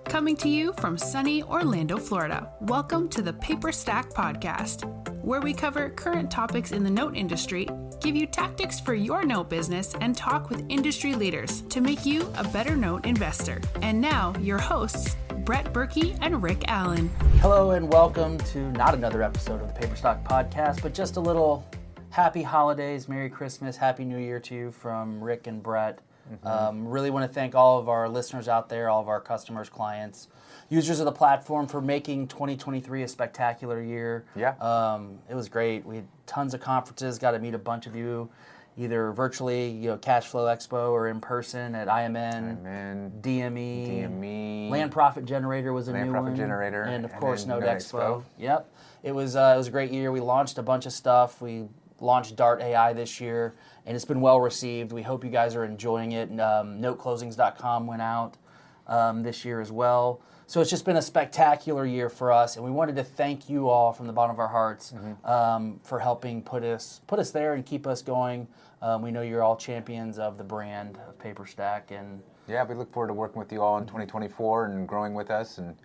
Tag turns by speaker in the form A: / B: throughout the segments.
A: Coming to you from sunny Orlando, Florida, welcome to the Paperstac podcast, where we cover current topics in the note industry, give you tactics for your note business, and talk with industry leaders to make you a better note investor. And now, your hosts, Brett Berkey and Rick Allen.
B: Hello and welcome to not another episode of the Paperstac podcast, but just a little happy holidays, Merry Christmas, Happy New Year to you from Rick and Brett. Really want to thank all of our listeners out there, all of our customers, clients, users of the platform for making 2023 a spectacular year.
C: Yeah.
B: It was great. We had tons of conferences, got to meet a bunch of you, either virtually, Cash Flow Expo, or in person at IMN, DME. Land Profit Generator was a new one.
C: Land Profit Generator.
B: And of course, Note Expo. Yep. It was a great year. We launched a bunch of stuff. We launched DartAI this year, and it's been well received. We hope you guys are enjoying it. NoteClosings.com went out this year as well. So it's just been a spectacular year for us, and we wanted to thank you all from the bottom of our hearts for helping put us there and keep us going. We know you're all champions of the brand of Paperstac, and
C: yeah, we look forward to working with you all in 2024 and growing with us. And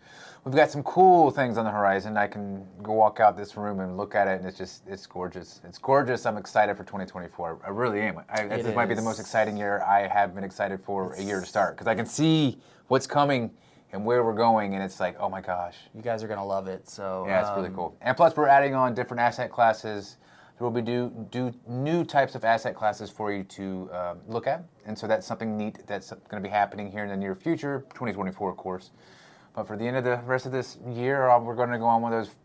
C: we've got some cool things on the horizon. I can go walk out this room and look at it, and it's gorgeous. It's gorgeous. I'm excited for 2024. I really am. This might be the most exciting year I have been excited for a year to start, because I can see what's coming and where we're going, and it's like, oh my gosh.
B: You guys are going to love it. So
C: yeah, it's really cool. And plus, we're adding on different asset classes. There will be do new types of asset classes for you to look at, and so that's something neat that's going to be happening here in the near future, 2024, of course. But for the end of the rest of this year, we're going to go on one of those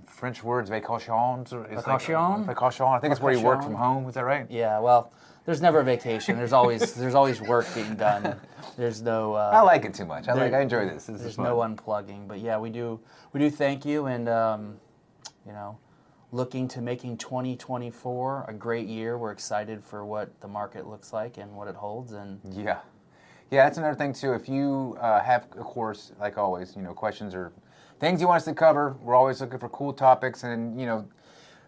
C: French words, vacations.
B: Vacation?
C: Vacation. I think it's where you work from home. Is that right?
B: Yeah. Well, there's never a vacation. There's always work being done. There's no.
C: I like it too much. I enjoy this.
B: There's no unplugging. But yeah, we do thank you, and looking to making 2024 a great year. We're excited for what the market looks like and what it holds. And
C: yeah, that's another thing too. If you have, of course, like always, questions or things you want us to cover, we're always looking for cool topics. And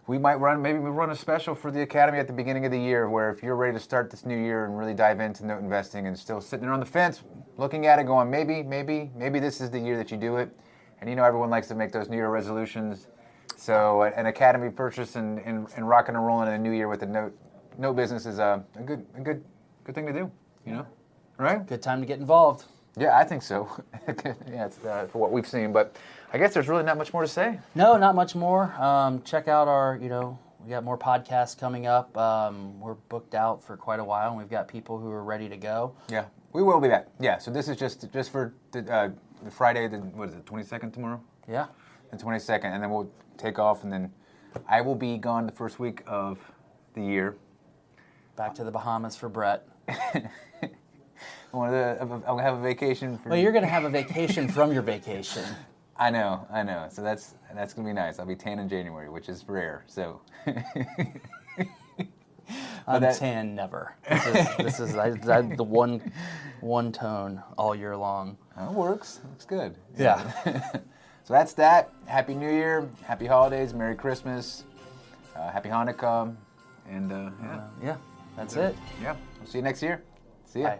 C: we might run a special for the Academy at the beginning of the year, where if you're ready to start this new year and really dive into note investing and still sitting there on the fence, looking at it, going maybe this is the year that you do it. And everyone likes to make those New Year resolutions. So an Academy purchase and rocking and rolling in a new year with the note business is a good thing to do, right?
B: Good time to get involved.
C: Yeah, I think so. Yeah, it's for what we've seen, but I guess there's really not much more to say.
B: No, not much more. Check out our, we got more podcasts coming up. We're booked out for quite a while, and we've got people who are ready to go.
C: Yeah, we will be back. Yeah, so this is just for the Friday, the 22nd tomorrow?
B: Yeah.
C: The 22nd, and then we'll take off, and then I will be gone the first week of the year.
B: Back to the Bahamas for Brett.
C: I'll have a vacation.
B: Well, you're going to have a vacation from your vacation.
C: I know. So that's going to be nice. I'll be tan in January, which is rare. So
B: I'm tan never. This is the one tone all year long.
C: It works. Looks good.
B: Yeah.
C: So that's that. Happy New Year. Happy holidays. Merry Christmas. Happy Hanukkah. And
B: that's it.
C: Yeah. We'll see you next year. See ya.
B: Bye.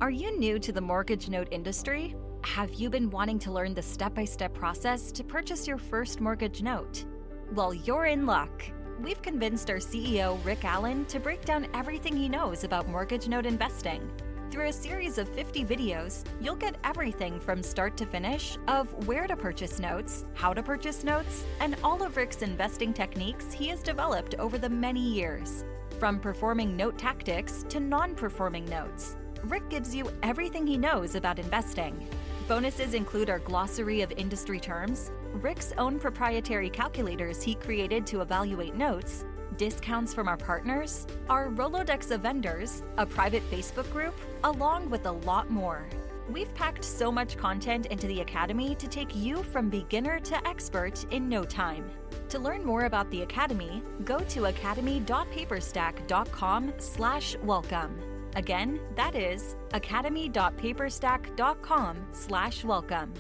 D: Are you new to the mortgage note industry? Have you been wanting to learn the step-by-step process to purchase your first mortgage note? Well, you're in luck. We've convinced our CEO, Rick Allen, to break down everything he knows about mortgage note investing. Through a series of 50 videos, you'll get everything from start to finish of where to purchase notes, how to purchase notes, and all of Rick's investing techniques he has developed over the many years. From performing note tactics to non-performing notes, Rick gives you everything he knows about investing. Bonuses include our glossary of industry terms, Rick's own proprietary calculators he created to evaluate notes, discounts from our partners, our Rolodex of vendors, a private Facebook group, along with a lot more. We've packed so much content into the Academy to take you from beginner to expert in no time. To learn more about the Academy, go to academy.paperstac.com/welcome. Again, that is academy.paperstac.com/welcome.